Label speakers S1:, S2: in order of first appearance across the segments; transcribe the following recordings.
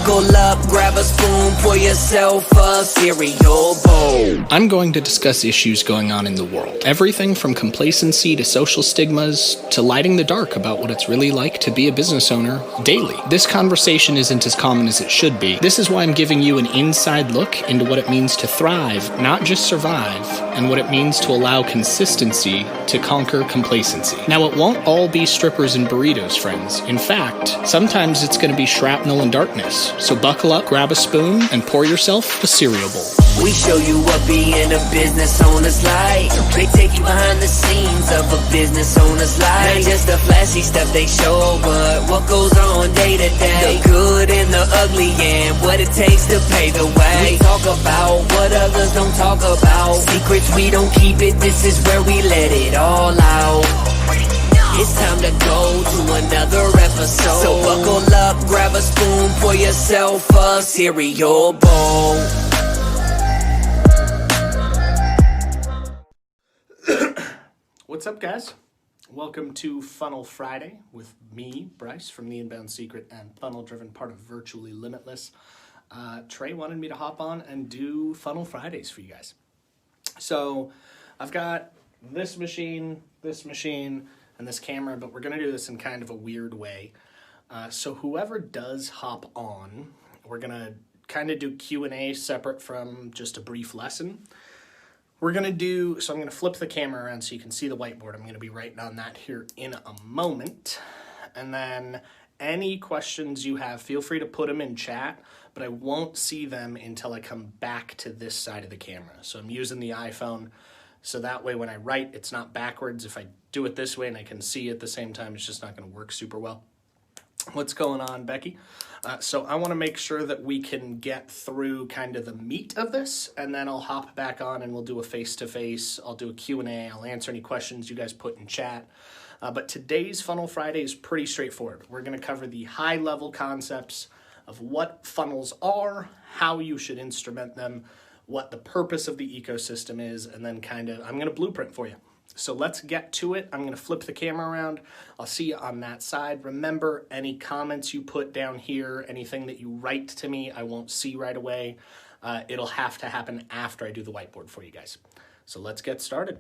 S1: buckle up, grab a spoon, pour yourself a cereal bowl.
S2: I'm going to discuss issues going on in the world. Everything from complacency to social stigmas to lighting the dark about what it's really like to be a business owner daily. This conversation isn't as common as it should be. This is why I'm giving you an inside look into what it means to thrive, not just survive, and what it means to allow consistency to conquer complacency. Now, it won't all be strippers and burritos, friends. In fact, sometimes it's going to be shrapnel and darkness. So buckle up, grab a spoon, and pour yourself a cereal bowl.
S1: We show you what being a business owner's like. They take you behind the scenes of a business owner's life. Not just the flashy stuff they show, but what goes on day to day. The good and the ugly and what it takes to pay the way. We talk about what others don't talk about. Secrets we don't keep it, this is where we let it all out. It's time to go to another episode. So buckle up, grab a spoon, pour yourself a cereal bowl.
S2: What's up, guys? Welcome to Funnel Friday with me, Bryce, from The Inbound Secret and funnel-driven part of Virtually Limitless. Trey wanted me to hop on and do Funnel Fridays for you guys. So I've got this machine, and this camera, but we're going to do this in kind of a weird way. So whoever does hop on, we're going to kind of do Q&A separate from just a brief lesson. I'm going to flip the camera around so you can see the whiteboard. I'm going to be writing on that here in a moment. And then any questions you have, feel free to put them in chat, but I won't see them until I come back to this side of the camera. So I'm using the iPhone, so that way when I write, it's not backwards. If I do it this way and I can see at the same time, it's just not going to work super well. What's going on, Becky? So I want to make sure that we can get through kind of the meat of this, and then I'll hop back on and we'll do a face-to-face. I'll do a Q&A. I'll answer any questions you guys put in chat. But today's Funnel Friday is pretty straightforward. We're going to cover the high-level concepts of what funnels are, how you should instrument them, what the purpose of the ecosystem is, and then I'm going to blueprint for you. So let's get to it. I'm going to flip the camera around. I'll see you on that side. Remember, any comments you put down here, anything that you write to me, I won't see right away. It'll have to happen after I do the whiteboard for you guys. So let's get started.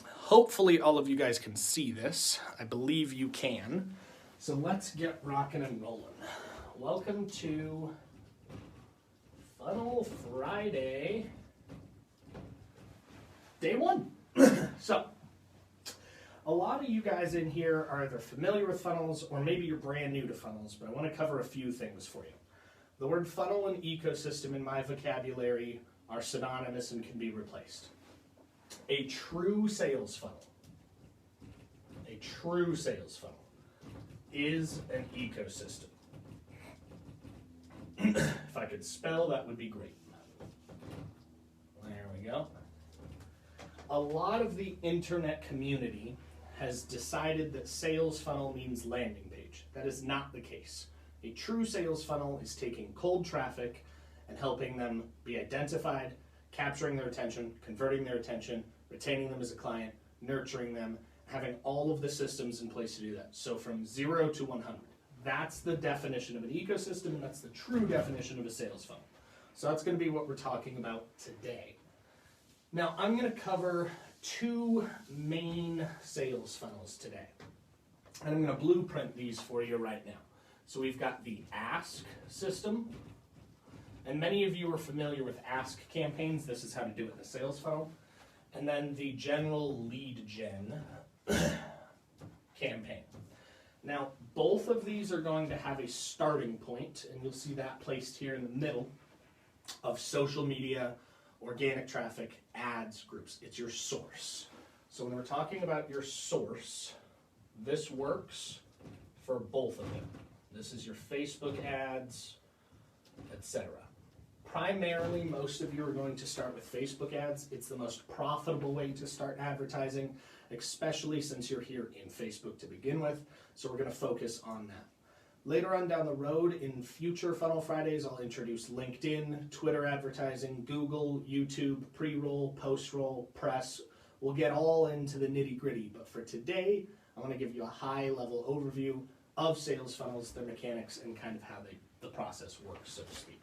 S2: Hopefully all of you guys can see this. I believe you can. So let's get rocking and rolling. Welcome to Funnel Friday, day one. So, a lot of you guys in here are either familiar with funnels or maybe you're brand new to funnels, but I want to cover a few things for you. The word funnel and ecosystem in my vocabulary are synonymous and can be replaced. A true sales funnel is an ecosystem. If I could spell, that would be great. There we go. A lot of the internet community has decided that sales funnel means landing page. That is not the case. A true sales funnel is taking cold traffic and helping them be identified, capturing their attention, converting their attention, retaining them as a client, nurturing them, having all of the systems in place to do that. So from 0 to 100. That's the definition of an ecosystem, and that's the true definition of a sales funnel. So that's going to be what we're talking about today. Now, I'm going to cover two main sales funnels today, and I'm going to blueprint these for you right now. So we've got the Ask system, and many of you are familiar with Ask campaigns. This is how to do it in a sales funnel. And then the general lead gen campaign. Now, both of these are going to have a starting point, and you'll see that placed here in the middle of social media, organic traffic, ads, groups. It's your source. So when we're talking about your source, this works for both of them. This is your Facebook ads, etc. Primarily, most of you are going to start with Facebook ads. It's the most profitable way to start advertising, especially since you're here in Facebook to begin with. So we're going to focus on that. Later on down the road, in future Funnel Fridays, I'll introduce LinkedIn, Twitter advertising, Google, YouTube, pre-roll, post-roll, press. We'll get all into the nitty-gritty, but for today, I want to give you a high-level overview of sales funnels, their mechanics, and kind of how they the process works, so to speak.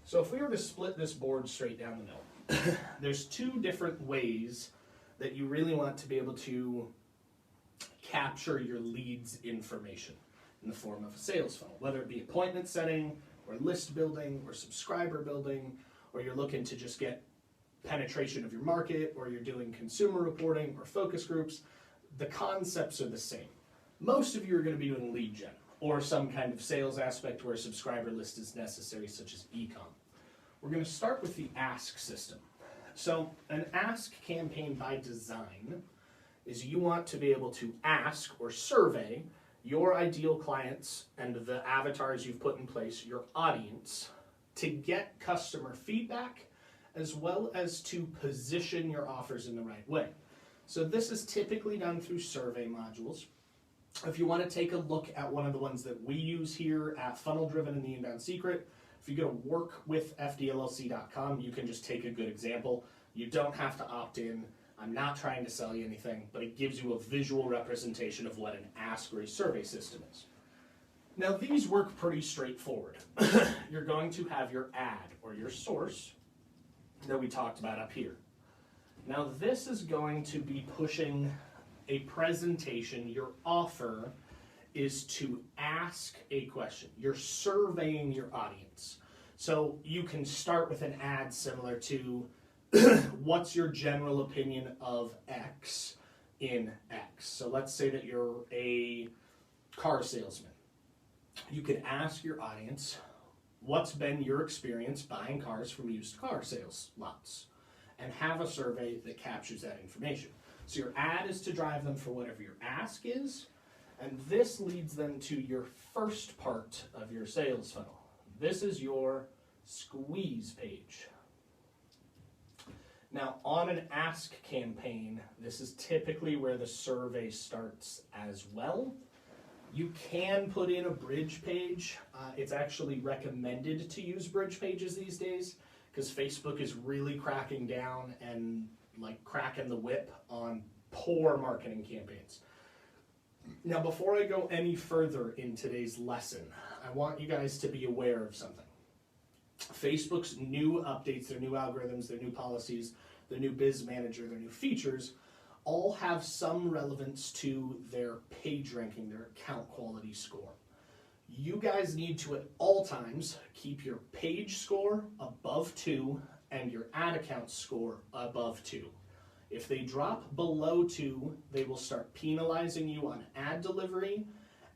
S2: So if we were to split this board straight down the middle, there's two different ways that you really want to be able to capture your leads information in the form of a sales funnel, whether it be appointment setting or list building or subscriber building, or you're looking to just get penetration of your market, or you're doing consumer reporting or focus groups. The concepts are the same. Most of you are going to be doing lead gen or some kind of sales aspect where a subscriber list is necessary, such as e-com. We're going to start with the ask system. So an ask campaign by design is you want to be able to ask or survey your ideal clients and the avatars you've put in place, your audience, to get customer feedback as well as to position your offers in the right way. So this is typically done through survey modules. If you want to take a look at one of the ones that we use here at Funnel Driven and the Inbound Secret, if you go to workwithfdllc.com, you can just take a good example. You don't have to opt in. I'm not trying to sell you anything, but it gives you a visual representation of what an ask or a survey system is. Now these work pretty straightforward. You're going to have your ad or your source that we talked about up here. Now this is going to be pushing a presentation. Your offer is to ask a question. You're surveying your audience. So you can start with an ad similar to, what's your general opinion of X in X? So let's say that you're a car salesman. You could ask your audience, what's been your experience buying cars from used car sales lots? And have a survey that captures that information. So your ad is to drive them for whatever your ask is, and this leads them to your first part of your sales funnel. This is your squeeze page. Now on an ask campaign, this is typically where the survey starts as well. You can put in a bridge page. It's actually recommended to use bridge pages these days because Facebook is really cracking down and like cracking the whip on poor marketing campaigns. Now, before I go any further in today's lesson, I want you guys to be aware of something. Facebook's new updates, their new algorithms, their new policies, their new biz manager, their new features, all have some relevance to their page ranking, their account quality score. You guys need to at all times keep your page score above 2 and your ad account score above 2. If they drop below 2, they will start penalizing you on ad delivery,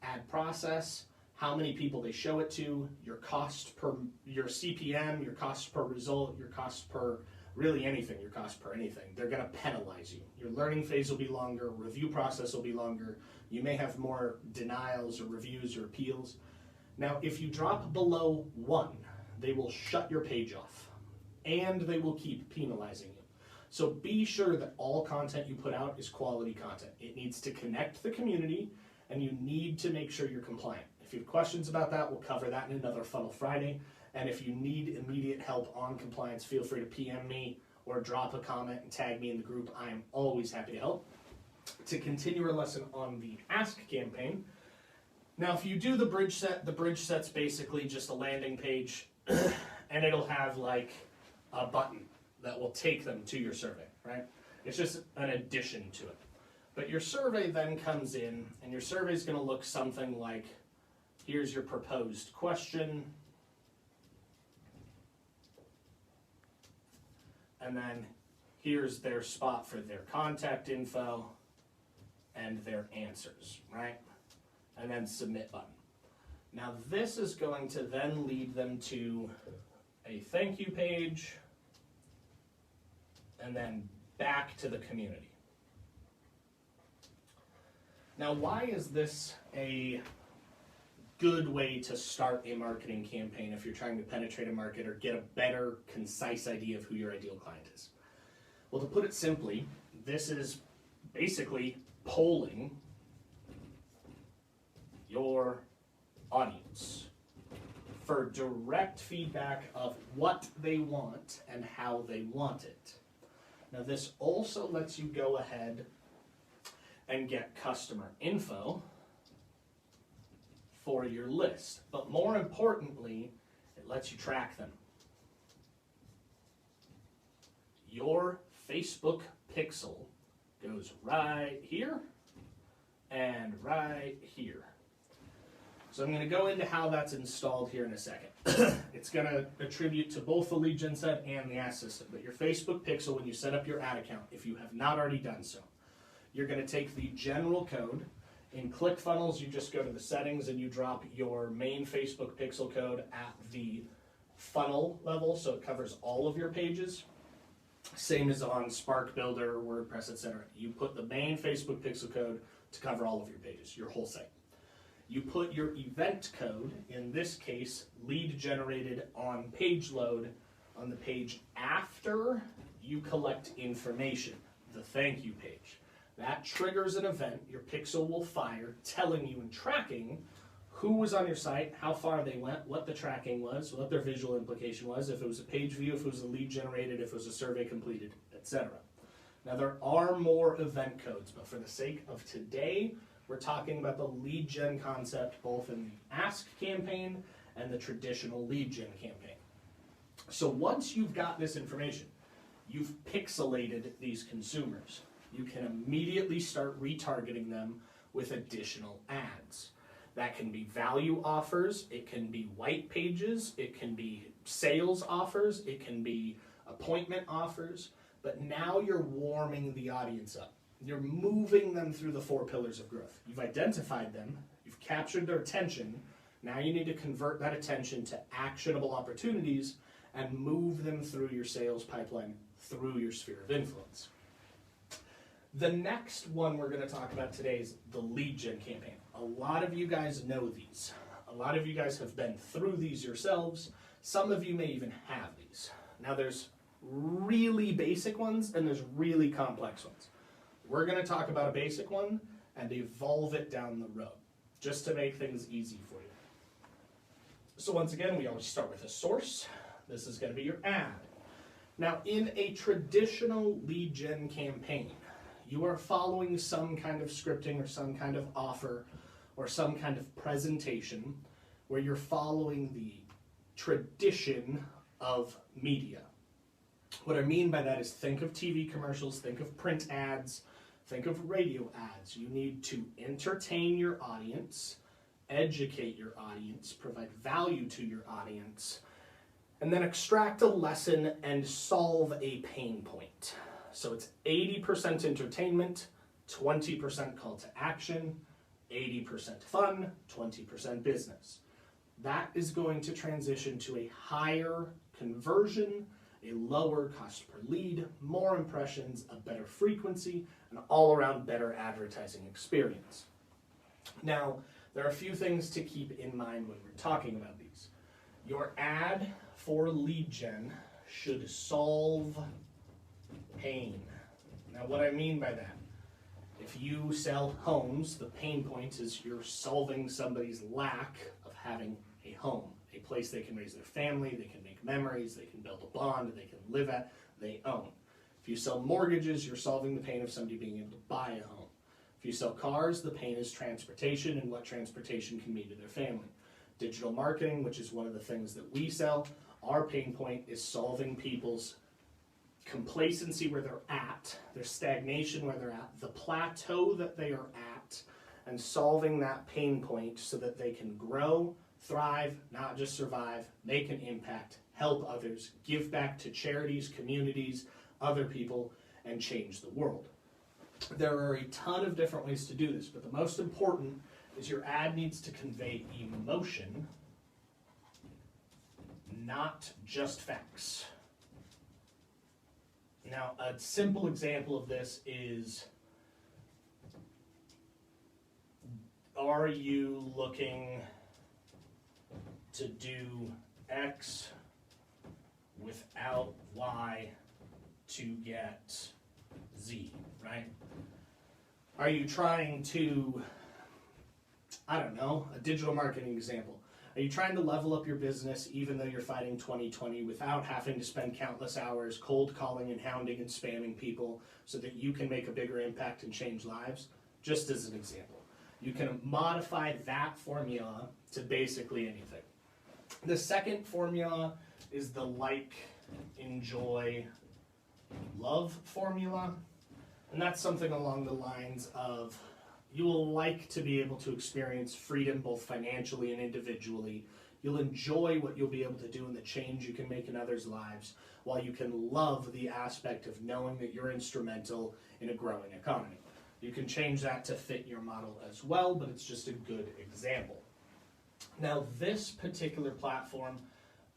S2: ad process, how many people they show it to, your cost per, your CPM, your cost per result, your cost per really anything, your cost per anything. They're going to penalize you. Your learning phase will be longer, review process will be longer. You may have more denials or reviews or appeals. Now, if you drop below 1, they will shut your page off and they will keep penalizing you. So be sure that all content you put out is quality content. It needs to connect the community and you need to make sure you're compliant. If you have questions about that, we'll cover that in another Funnel Friday. And if you need immediate help on compliance, feel free to PM me or drop a comment and tag me in the group. I am always happy to help. To continue our lesson on the Ask campaign, now if you do the bridge set's basically just a landing page and it'll have like a button that will take them to your survey, right? It's just an addition to it. But your survey then comes in and your survey is going to look something like, here's your proposed question, and then here's their spot for their contact info and their answers, right? And then submit button. Now this is going to then lead them to a thank you page and then back to the community. Now why is this a good way to start a marketing campaign if you're trying to penetrate a market or get a better, concise idea of who your ideal client is? Well, to put it simply, this is basically polling your audience for direct feedback of what they want and how they want it. Now, this also lets you go ahead and get customer info for your list. But more importantly, it lets you track them. Your Facebook pixel goes right here and right here. So I'm going to go into how that's installed here in a second. It's going to attribute to both the lead gen set and the ad system. But your Facebook pixel, when you set up your ad account, if you have not already done so, you're going to take the general code. In ClickFunnels, you just go to the settings and you drop your main Facebook pixel code at the funnel level, so it covers all of your pages. Same as on Spark Builder, WordPress, etc. You put the main Facebook pixel code to cover all of your pages, your whole site. You put your event code, in this case, lead generated on page load, on the page after you collect information, the thank you page. That triggers an event your pixel will fire, telling you and tracking who was on your site, how far they went, what the tracking was, what their visual implication was, if it was a page view, if it was a lead generated, if it was a survey completed, etc. Now there are more event codes, but for the sake of today, we're talking about the lead gen concept both in the Ask campaign and the traditional lead gen campaign. So once you've got this information, you've pixelated these consumers, you can immediately start retargeting them with additional ads. That can be value offers, it can be white pages, it can be sales offers, it can be appointment offers, but now you're warming the audience up. You're moving them through the 4 pillars of growth. You've identified them, you've captured their attention, now you need to convert that attention to actionable opportunities and move them through your sales pipeline, through your sphere of influence. The next one we're going to talk about today is the lead gen campaign. A lot of you guys know these. A lot of you guys have been through these yourselves. Some of you may even have these. Now there's really basic ones and there's really complex ones. We're going to talk about a basic one and evolve it down the road, just to make things easy for you. So once again, we always start with a source. This is going to be your ad. Now in a traditional lead gen campaign, you are following some kind of scripting or some kind of offer or some kind of presentation where you're following the tradition of media. What I mean by that is think of TV commercials, think of print ads, think of radio ads. You need to entertain your audience, educate your audience, provide value to your audience, and then extract a lesson and solve a pain point. So it's 80% entertainment, 20% call to action, 80% fun, 20% business. That is going to transition to a higher conversion, a lower cost per lead, more impressions, a better frequency, an all-around better advertising experience. Now, there are a few things to keep in mind when we're talking about these. Your ad for lead gen should solve pain. Now, what I mean by that, if you sell homes, the pain point is you're solving somebody's lack of having a home, a place they can raise their family, they can make memories, they can build a bond, they can live at, they own. If you sell mortgages, you're solving the pain of somebody being able to buy a home. If you sell cars, the pain is transportation and what transportation can mean to their family. Digital marketing, which is one of the things that we sell, our pain point is solving people's complacency where they're at, their stagnation where they're at, the plateau that they are at, and solving that pain point so that they can grow, thrive, not just survive, make an impact, help others, give back to charities, communities, other people, and change the world. There are a ton of different ways to do this, but the most important is your ad needs to convey emotion, not just facts. Now, a simple example of this is, are you looking to do X without Y to get Z, right? Are you trying to, I don't know, a digital marketing example. Are you trying to level up your business even though you're fighting 2020 without having to spend countless hours cold calling and hounding and spamming people so that you can make a bigger impact and change lives? Just as an example. You can modify that formula to basically anything. The second formula is the like, enjoy, love formula. And that's something along the lines of you will like to be able to experience freedom both financially and individually. You'll enjoy what you'll be able to do and the change you can make in others' lives, while you can love the aspect of knowing that you're instrumental in a growing economy. You can change that to fit your model as well, but it's just a good example. Now, this particular platform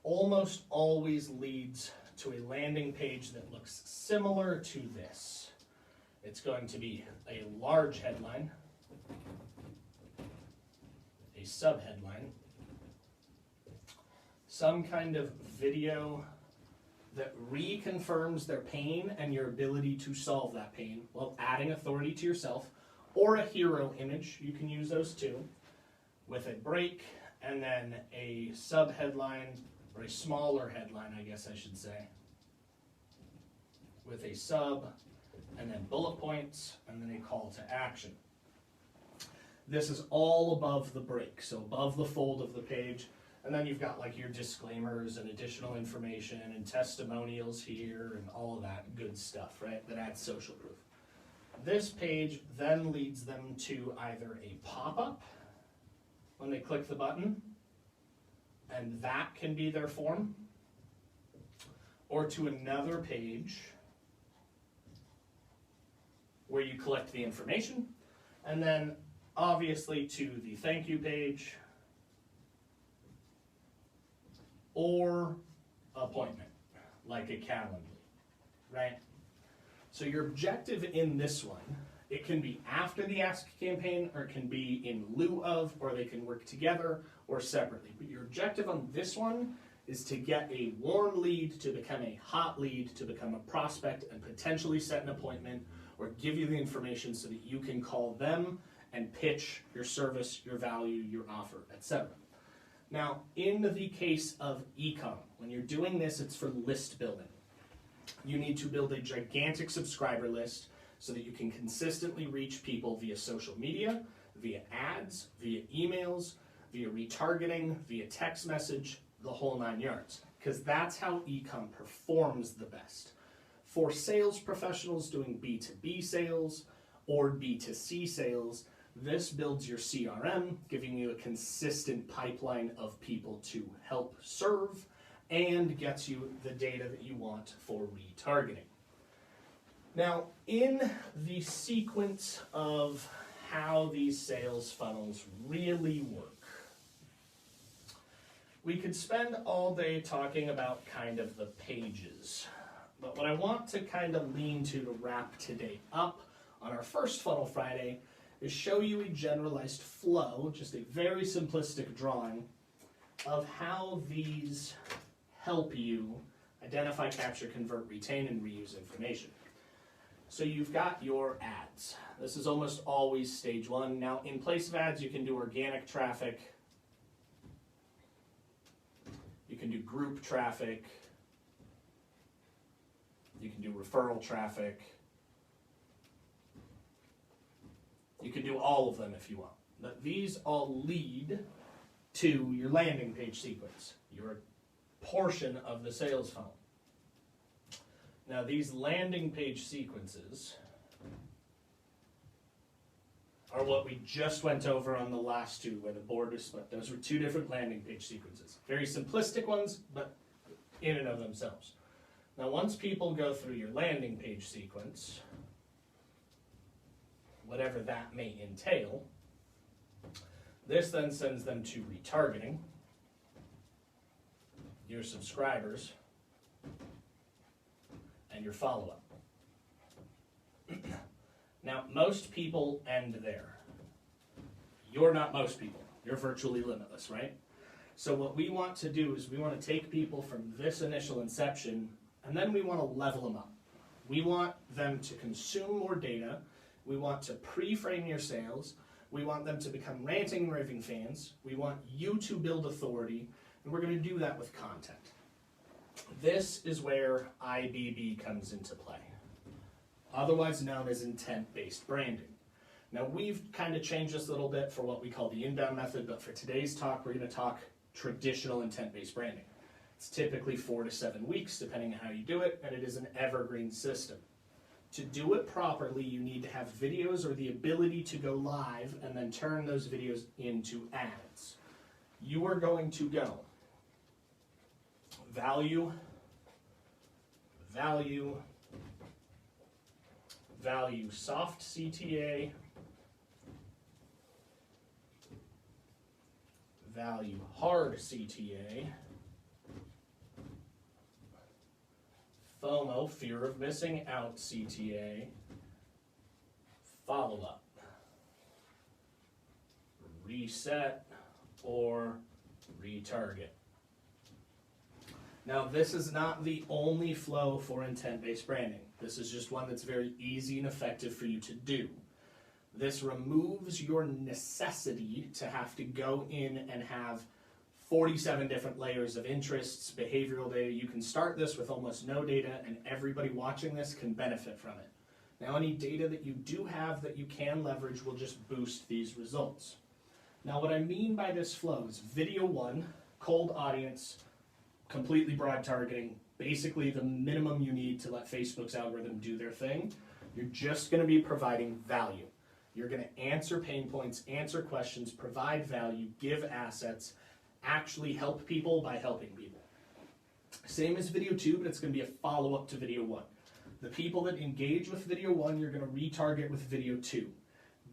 S2: almost always leads to a landing page that looks similar to this. It's going to be a large headline, a subheadline, some kind of video that reconfirms their pain and your ability to solve that pain while adding authority to yourself, or a hero image, you can use those too, with a break, and then a sub-headline, or a smaller headline, I guess I should say, with a sub, and then bullet points, and then a call to action. This is all above the break, so above the fold of the page. And then you've got like your disclaimers and additional information and testimonials here and all of that good stuff, right? That adds social proof. This page then leads them to either a pop-up when they click the button, and that can be their form, or to another page where you collect the information, and then obviously to the thank you page, or appointment, like a Calendly, right? So your objective in this one, it can be after the Ask campaign, or it can be in lieu of, or they can work together or separately. But your objective on this one is to get a warm lead to become a hot lead, to become a prospect and potentially set an appointment or give you the information so that you can call them and pitch your service, your value, your offer, etc. Now, in the case of e-com, when you're doing this, it's for list building. You need to build a gigantic subscriber list so that you can consistently reach people via social media, via ads, via emails, via retargeting, via text message, the whole 9 yards. Because that's how e-com performs the best. For sales professionals doing B2B sales or B2C sales, this builds your CRM, giving you a consistent pipeline of people to help serve, and gets you the data that you want for retargeting. Now, in the sequence of how these sales funnels really work, we could spend all day talking about kind of the pages. But what I want to kind of lean to wrap today up on our first Funnel Friday is show you a generalized flow, just a very simplistic drawing of how these help you identify, capture, convert, retain, and reuse information. So you've got your ads. This is almost always stage one. Now, in place of ads, you can do organic traffic. You can do group traffic. You can do referral traffic. You can do all of them if you want. But these all lead to your landing page sequence, your portion of the sales funnel. Now, these landing page sequences are what we just went over on the last two, where the board was split. Those were two different landing page sequences. Very simplistic ones, but in and of themselves. Now, once people go through your landing page sequence, whatever that may entail, this then sends them to retargeting, your subscribers, and your follow-up. Now, most people end there. You're not most people. You're virtually limitless, right? So what we want to do is we want to take people from this initial inception, and then we want to level them up. We want them to consume more data. We want to pre-frame your sales. We want them to become ranting, raving fans. We want you to build authority, and we're going to do that with content. This is where IBB comes into play, otherwise known as intent-based branding. Now we've kind of changed this a little bit for what we call the inbound method, but for today's talk, we're going to talk traditional intent-based branding. It's typically 4 to 7 weeks, depending on how you do it, and it is an evergreen system. To do it properly, you need to have videos or the ability to go live and then turn those videos into ads. You are going to go value, value, value, soft CTA, value, hard CTA, FOMO, fear of missing out CTA, follow-up, reset, or retarget. Now, this is not the only flow for intent-based branding. This is just one that's very easy and effective for you to do. This removes your necessity to have to go in and have 47 different layers of interests, behavioral data. You can start this with almost no data, and everybody watching this can benefit from it. Now, any data that you do have that you can leverage will just boost these results. Now, what I mean by this flow is video 1, cold audience, completely broad targeting, basically the minimum you need to let Facebook's algorithm do their thing. You're just going to be providing value. You're going to answer pain points, answer questions, provide value, give assets, actually help people by helping people. Same as video 2, but it's going to be a follow-up to video 1. The people that engage with video 1, you're going to retarget with video 2,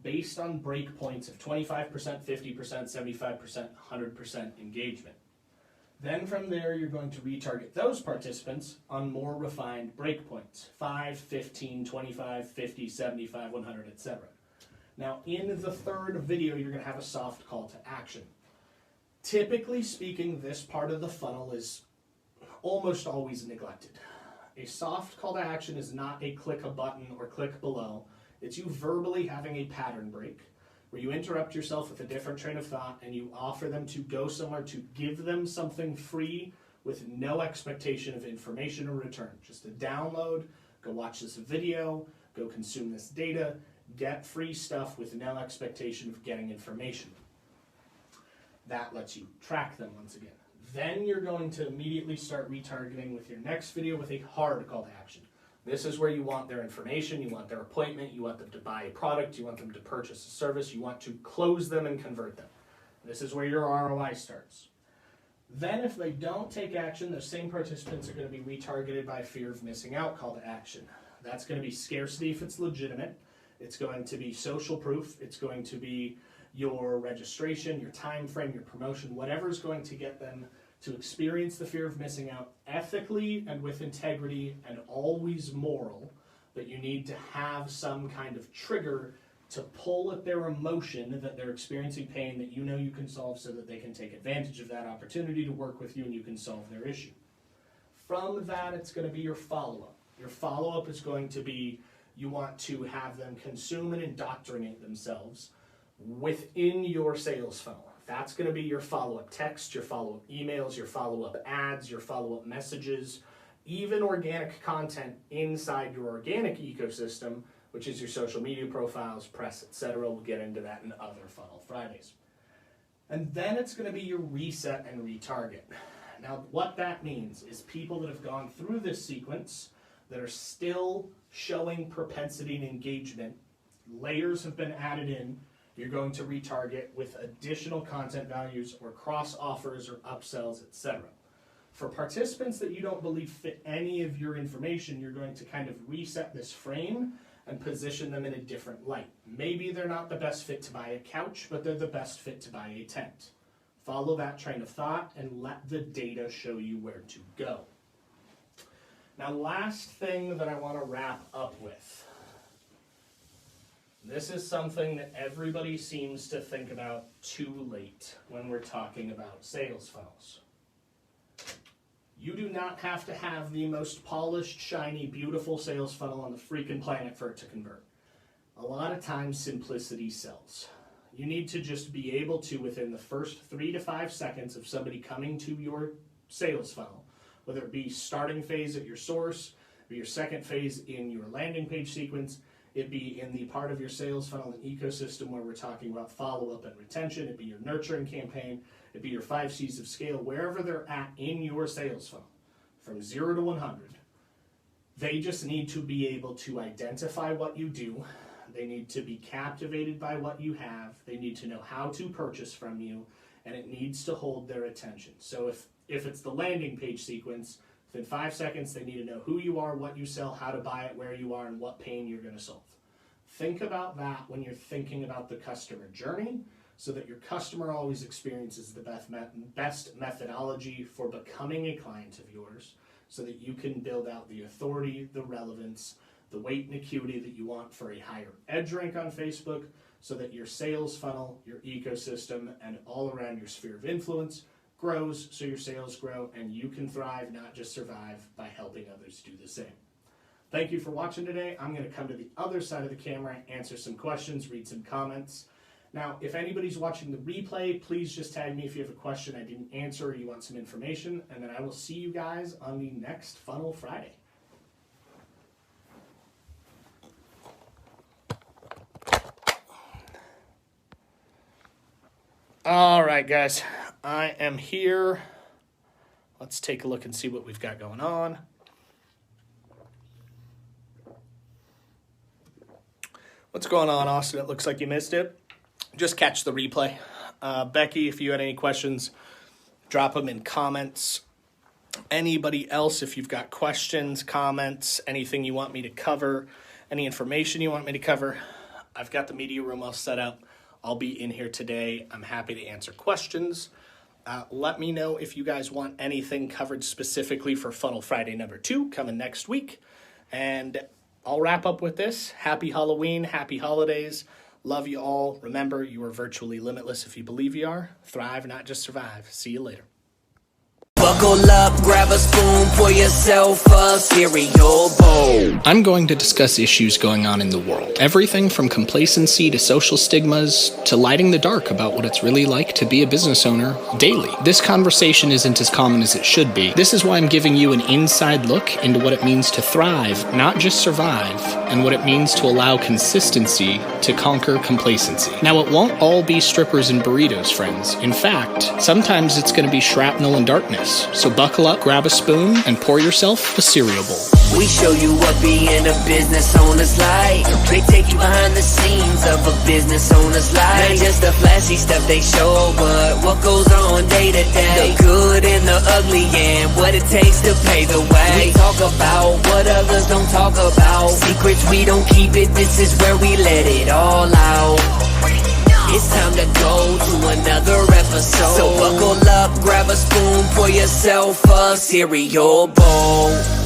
S2: based on breakpoints of 25%, 50%, 75%, 100% engagement. Then from there, you're going to retarget those participants on more refined breakpoints, 5, 15, 25, 50, 75, 100, etc. Now, in the third video, you're going to have a soft call to action. Typically speaking, this part of the funnel is almost always neglected. A soft call to action is not a click a button or click below. It's you verbally having a pattern break where you interrupt yourself with a different train of thought and you offer them to go somewhere to give them something free with no expectation of information or return. Just a download, go watch this video, go consume this data, get free stuff with no expectation of getting information. That lets you track them once again. Then you're going to immediately start retargeting with your next video with a hard call to action. This is where you want their information, you want their appointment, you want them to buy a product, you want them to purchase a service, you want to close them and convert them. This is where your ROI starts. Then if they don't take action, those same participants are going to be retargeted by fear of missing out call to action. That's going to be scarcity if it's legitimate. It's going to be social proof. It's going to be your registration, your time frame, your promotion, whatever is going to get them to experience the fear of missing out ethically and with integrity and always moral, but you need to have some kind of trigger to pull at their emotion that they're experiencing pain that you know you can solve so that they can take advantage of that opportunity to work with you and you can solve their issue. From that, it's going to be your follow-up. Your follow-up is going to be you want to have them consume and indoctrinate themselves within your sales funnel. That's going to be your follow-up text, your follow-up emails, your follow-up ads, your follow-up messages, even organic content inside your organic ecosystem, which is your social media profiles, press, etc. We'll get into that in other Funnel Fridays. And then it's going to be your reset and retarget. Now, what that means is people that have gone through this sequence that are still showing propensity and engagement, layers have been added in, you're going to retarget with additional content values or cross offers or upsells, etc. For participants that you don't believe fit any of your information, you're going to kind of reset this frame and position them in a different light. Maybe they're not the best fit to buy a couch, but they're the best fit to buy a tent. Follow that train of thought and let the data show you where to go. Now, last thing that I want to wrap up with. This is something that everybody seems to think about too late when we're talking about sales funnels. You do not have to have the most polished, shiny, beautiful sales funnel on the freaking planet for it to convert. A lot of times, simplicity sells. You need to just be able to, within the first 3 to 5 seconds of somebody coming to your sales funnel, whether it be starting phase at your source or your second phase in your landing page sequence, It'd be in the part of your sales funnel and ecosystem where we're talking about follow-up and retention. It'd be your nurturing campaign. It'd be your 5 C's of scale, wherever they're at in your sales funnel, from 0 to 100. They just need to be able to identify what you do. They need to be captivated by what you have. They need to know how to purchase from you, and it needs to hold their attention. So if it's the landing page sequence, within 5 seconds, they need to know who you are, what you sell, how to buy it, where you are, and what pain you're going to solve. Think about that when you're thinking about the customer journey, so that your customer always experiences the best methodology for becoming a client of yours, so that you can build out the authority, the relevance, the weight and acuity that you want for a higher edge rank on Facebook, so that your sales funnel, your ecosystem, and all around your sphere of influence grows, so your sales grow, and you can thrive, not just survive, by helping others do the same. Thank you for watching today. I'm going to come to the other side of the camera, answer some questions, read some comments. Now, if anybody's watching the replay, please just tag me if you have a question I didn't answer or you want some information, and then I will see you guys on the next Funnel Friday. All right, guys, I am here. Let's take a look and see what we've got going on. What's going on, Austin? It looks like you missed it. Just catch the replay. Becky, if you had any questions, drop them in comments. Anybody else, if you've got questions, comments, anything you want me to cover, any information you want me to cover, I've got the media room all set up. I'll be in here today. I'm happy to answer questions. Let me know if you guys want anything covered specifically for Funnel Friday number 2 coming next week. And I'll wrap up with this. Happy Halloween, happy holidays. Love you all. Remember, you are virtually limitless if you believe you are. Thrive, not just survive. See you later.
S1: Buckle up, grab a spoon, pour yourself a cereal bowl.
S3: I'm going to discuss issues going on in the world. Everything from complacency to social stigmas to lighting the dark about what it's really like to be a business owner daily. This conversation isn't as common as it should be. This is why I'm giving you an inside look into what it means to thrive, not just survive, and what it means to allow consistency to conquer complacency. Now, it won't all be strippers and burritos, friends. In fact, sometimes it's going to be shrapnel and darkness. So buckle up, grab a spoon, and pour yourself a cereal bowl.
S1: We show you what being a business owner's like. They take you behind the scenes of a business owner's life. Not just the flashy stuff they show, but what goes on day to day. The good and the ugly and what it takes to pay the way. We talk about what others don't talk about. Secrets we don't keep it, this is where we let it all out. It's time to go to another episode. So buckle up, grab a spoon, pour yourself a cereal bowl.